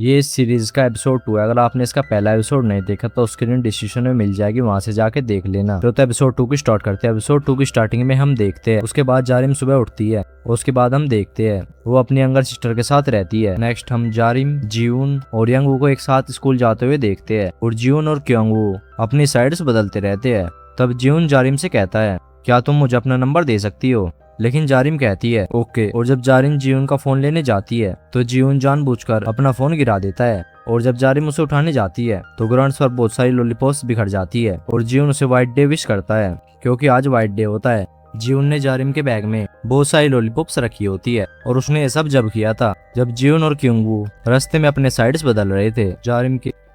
ये इस सीरीज का एपिसोड 2 है। अगर आपने इसका पहला एपिसोड नहीं देखा तो उसकी लिंक डिस्क्रिप्शन में मिल जाएगी, वहां से जाके देख लेना। तो एपिसोड 2 की स्टार्ट करते हैं। एपिसोड 2 की स्टार्टिंग में हम देखते हैं उसके बाद जारिम सुबह उठती है और उसके बाद हम देखते हैं वो अपनी यंगर सिस्टर के साथ रहती है। नेक्स्ट हम जारिम, जीवन और यंगवू को एक साथ स्कूल जाते हुए देखते हैं और जीवन और क्योंगवू अपनी साइड्स बदलते रहते हैं। तब जीवन जारिम से कहता है, क्या तुम मुझे अपना नंबर दे सकती हो? लेकिन जारिम कहती है ओके। और जब जारिम जीवन का फोन लेने जाती है तो जीवन जानबूझकर अपना फोन गिरा देता है। और जब जारिम उसे उठाने जाती है तो ग्राउंड पर बहुत सारी लॉलीपॉप्स बिखर जाती है और जीवन उसे व्हाइट डे विश करता है क्योंकि आज व्हाइट डे होता है। जीवन ने जारिम के बैग में बहुत सारी लॉलीपॉप्स रखी होती है और उसने ये सब जब किया था जब जीवन और क्योंगू रास्ते में अपने साइड्स बदल रहे थे।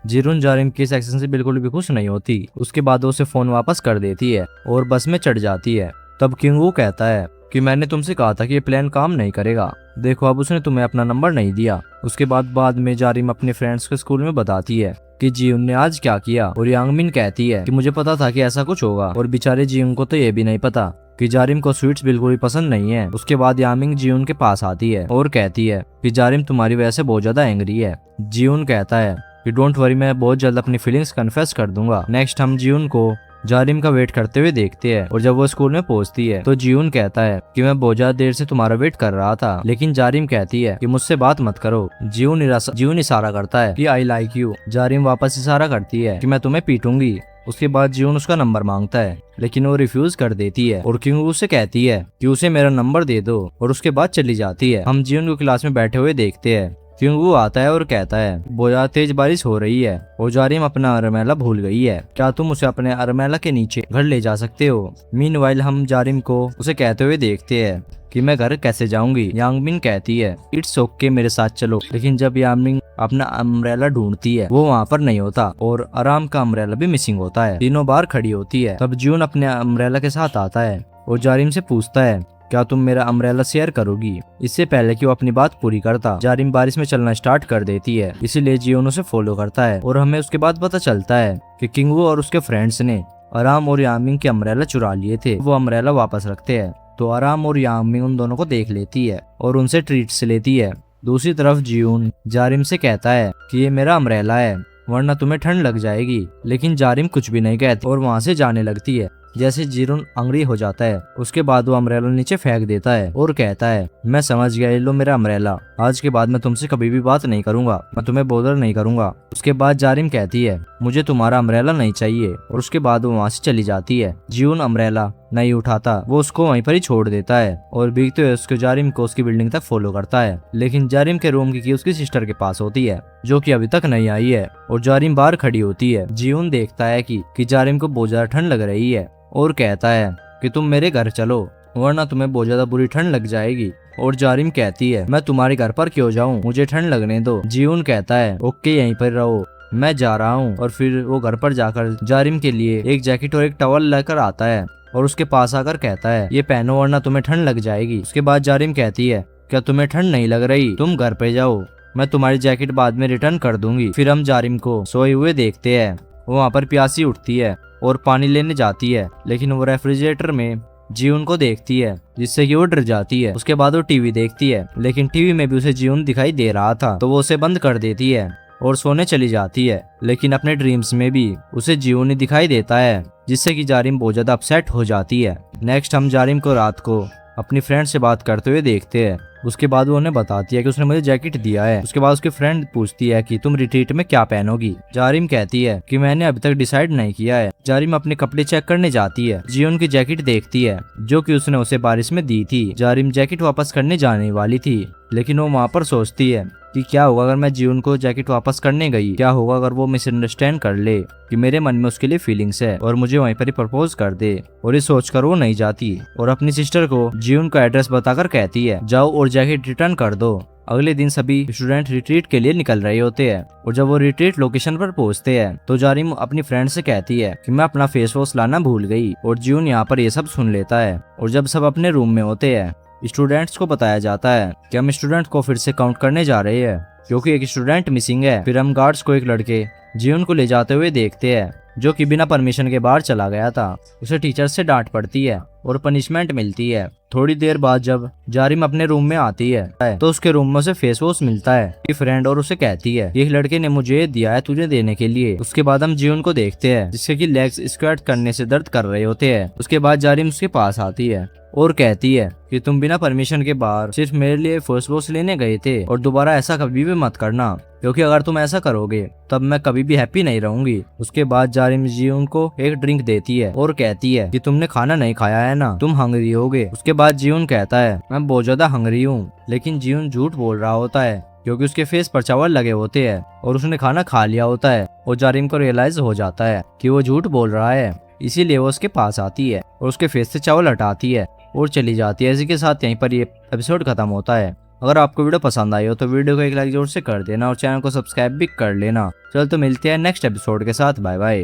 जीवन जारिम के इस एक्शन से बिल्कुल भी खुश नहीं होती। उसके बाद वो उसे फोन वापस कर देती है और बस में चढ़ जाती है। तब क्योंगू कहता है कि मैंने तुमसे कहा था कि ये प्लान काम नहीं करेगा, देखो अब उसने तुम्हें अपना नंबर नहीं दिया। उसके बाद में जारिम अपने फ्रेंड्स को स्कूल में बताती है कि जीवन ने आज क्या किया और यांगमिन कहती है कि मुझे पता था कि ऐसा कुछ होगा। और बेचारे जीवन को तो ये भी नहीं पता कि जारिम को स्वीट्स बिल्कुल भी पसंद नहीं है। उसके बाद यामिंग जीवन के पास आती है और कहती है कि जारिम तुम्हारी वजह से बहुत ज्यादा एंग्री है। जीवन कहता है कि डोंट वरी, मैं बहुत जल्द अपनी फीलिंग्स कन्फेस कर दूंगा। नेक्स्ट हम जीवन को जारिम का वेट करते हुए देखते हैं और जब वो स्कूल में पहुंचती है तो जीवन कहता है कि मैं बहुत ज्यादा देर से तुम्हारा वेट कर रहा था। लेकिन जारिम कहती है कि मुझसे बात मत करो। जीवन इशारा करता है कि आई लाइक यू। जारिम वापस इशारा करती है कि मैं तुम्हें पीटूंगी। उसके बाद जीवन उसका नंबर मांगता है लेकिन वो रिफ्यूज कर देती है और क्योंकि उसे कहती है कि उसे मेरा नंबर दे दो और उसके बाद चली जाती है। हम जीवन को क्लास में बैठे हुए देखते हैं। क्योंकि आता है और कहता है बहुत ज्यादा तेज बारिश हो रही है और जारिम अपना अरमेला भूल गई है, क्या तुम उसे अपने अरमेला के नीचे घर ले जा सकते हो? मीनवाइल हम जारिम को उसे कहते हुए देखते हैं कि मैं घर कैसे जाऊंगी। यांगमिन कहती है इट्स ओके, मेरे साथ चलो। लेकिन जब यांगमिन अपना अम्ब्रेला ढूंढती है वो वहाँ पर नहीं होता और आराम का अम्ब्रेला भी मिसिंग होता है। तीनों बार खड़ी होती है। तब जून अपने अम्ब्रेला के साथ आता है और जारिम से पूछता है क्या तुम मेरा अम्ब्रेला शेयर करोगी? इससे पहले कि वो अपनी बात पूरी करता जारिम बारिश में चलना स्टार्ट कर देती है, इसीलिए जीवन उसे फॉलो करता है। और हमें उसके बाद पता चलता है कि किंगवू और उसके फ्रेंड्स ने आराम और यामिंग के अम्ब्रेला चुरा लिए थे। वो अम्ब्रेला वापस रखते हैं तो आराम और यामिंग उन दोनों को देख लेती है और उनसे ट्रीट्स लेती है। दूसरी तरफ जीवन जारिम से कहता है कि ये मेरा अम्ब्रेला है वरना तुम्हें ठंड लग जाएगी। लेकिन जारिम कुछ भी नहीं कहती और वहाँ से जाने लगती है। जैसे जीवन अंग्री हो जाता है उसके बाद वो अम्ब्रेला नीचे फेंक देता है और कहता है मैं समझ गया, ये लो मेरा अम्ब्रेला, आज के बाद मैं तुमसे कभी भी बात नहीं करूंगा, मैं तुम्हें बॉदर नहीं करूंगा। उसके बाद जारिम कहती है मुझे तुम्हारा अम्ब्रेला नहीं चाहिए और उसके बाद वो वहाँ से चली जाती है। जीवन अम्ब्रेला नहीं उठाता, वो उसको वहीं पर ही छोड़ देता है और भीगते हुए उसके जारिम को उसकी बिल्डिंग तक फॉलो करता है। लेकिन जारिम के रूम की उसकी सिस्टर के पास होती है जो कि अभी तक नहीं आई है और जारिम बाहर खड़ी होती है। जीवन देखता है कि जारिम को बहुत ज्यादा ठंड लग रही है और कहता है कि तुम मेरे घर चलो वरना तुम्हें बहुत ज्यादा बुरी ठंड लग जाएगी। और जारिम कहती है मैं तुम्हारे घर पर क्यों जाऊं, मुझे ठंड लगने दो। जीवन कहता है ओके यहीं पर रहो, मैं जा रहा हूं। और फिर वो घर पर जाकर जारिम के लिए एक जैकेट और एक टॉवल लेकर आता है और उसके पास आकर कहता है ये पहनो वरना तुम्हें ठंड लग जाएगी। उसके बाद जारिम कहती है क्या तुम्हें ठंड नहीं लग रही, तुम घर पे जाओ, मैं तुम्हारी जैकेट बाद में रिटर्न कर दूंगी। फिर हम जारिम को सोए हुए देखते हैं। वो वहाँ पर प्यासी उठती है और पानी लेने जाती है लेकिन वो रेफ्रिजरेटर में जीवन को देखती है जिससे कि वो डर जाती है। उसके बाद वो टीवी देखती है लेकिन टीवी में भी उसे जीवन दिखाई दे रहा था तो वो उसे बंद कर देती है और सोने चली जाती है। लेकिन अपने ड्रीम्स में भी उसे जीवन ही दिखाई देता है जिससे कि जारिम बहुत ज्यादा अपसेट हो जाती है। नेक्स्ट हम जारिम को रात को अपनी फ्रेंड से बात करते हुए देखते हैं। उसके बाद वो उन्हें बताती है कि उसने मुझे जैकेट दिया है। उसके बाद उसकी फ्रेंड पूछती है कि तुम रिट्रीट में क्या पहनोगी? जारिम कहती है कि मैंने अभी तक डिसाइड नहीं किया है। जारिम अपने कपड़े चेक करने जाती है। जीवन की जैकेट देखती है जो कि उसने उसे बारिश में दी थी। जारिम जैकेट वापस करने जाने वाली थी लेकिन वो वहाँ पर सोचती है कि क्या होगा अगर मैं जीवन को जैकेट वापस करने गई, क्या होगा अगर वो मिसअंडरस्टैंड कर ले कि मेरे मन में उसके लिए फीलिंग्स है और मुझे वहीं पर ही प्रपोज कर दे। और ये सोचकर वो नहीं जाती और अपनी सिस्टर को जीवन का एड्रेस बताकर कहती है जाओ और जैकेट रिटर्न कर दो। अगले दिन सभी स्टूडेंट रिट्रीट के लिए निकल रहे होते हैं और जब वो रिट्रीट लोकेशन पर पहुंचते हैं तो जारिम अपनी फ्रेंड से कहती है कि मैं अपना फेस वॉश लाना भूल गई। और जीवन यहाँ पर ये सब सुन लेता है और जब सब अपने रूम में होते हैं स्टूडेंट्स को बताया जाता है कि हम स्टूडेंट को फिर से काउंट करने जा रहे हैं क्योंकि एक स्टूडेंट मिसिंग है। फिर हम गार्ड्स को एक लड़के जीवन को ले जाते हुए देखते हैं, जो कि बिना परमिशन के बाहर चला गया था। उसे टीचर से डांट पड़ती है और पनिशमेंट मिलती है। थोड़ी देर बाद जब जारिम अपने रूम में आती है तो उसके रूम में उसे फेस वॉश मिलता है फ्रेंड, और उसे कहती है एक लड़के ने मुझे दिया है तुझे देने के लिए। उसके बाद हम जीवन को देखते हैं जिसके की लेग्स स्क्वाट करने से दर्द कर रहे होते हैं। उसके बाद जारिम उसके पास आती है और कहती है कि तुम बिना परमिशन के बाहर सिर्फ मेरे लिए फेस वॉश लेने गए थे और दोबारा ऐसा कभी भी मत करना, क्योंकि अगर तुम ऐसा करोगे तब मैं कभी भी हैप्पी नहीं रहूंगी। उसके बाद जारिम जीवन को एक ड्रिंक देती है और कहती है कि तुमने खाना नहीं खाया है ना, तुम हंगरी होगे। उसके बाद जीवन कहता है मैं बहुत ज्यादा हंगरी हूँ, लेकिन जीवन झूठ बोल रहा होता है क्योंकि उसके फेस पर चावल लगे होते हैं और उसने खाना खा लिया होता है। और जारिम को रियलाइज हो जाता है कि वो झूठ बोल रहा है, इसीलिए वो उसके पास आती है और उसके फेस से चावल हटाती है और चली जाती है। इसी के साथ यहीं पर ये एपिसोड खत्म होता है। अगर आपको वीडियो पसंद आई हो तो वीडियो को एक लाइक जोर से कर देना और चैनल को सब्सक्राइब भी कर लेना। चलो तो मिलते हैं नेक्स्ट एपिसोड के साथ। Bye bye.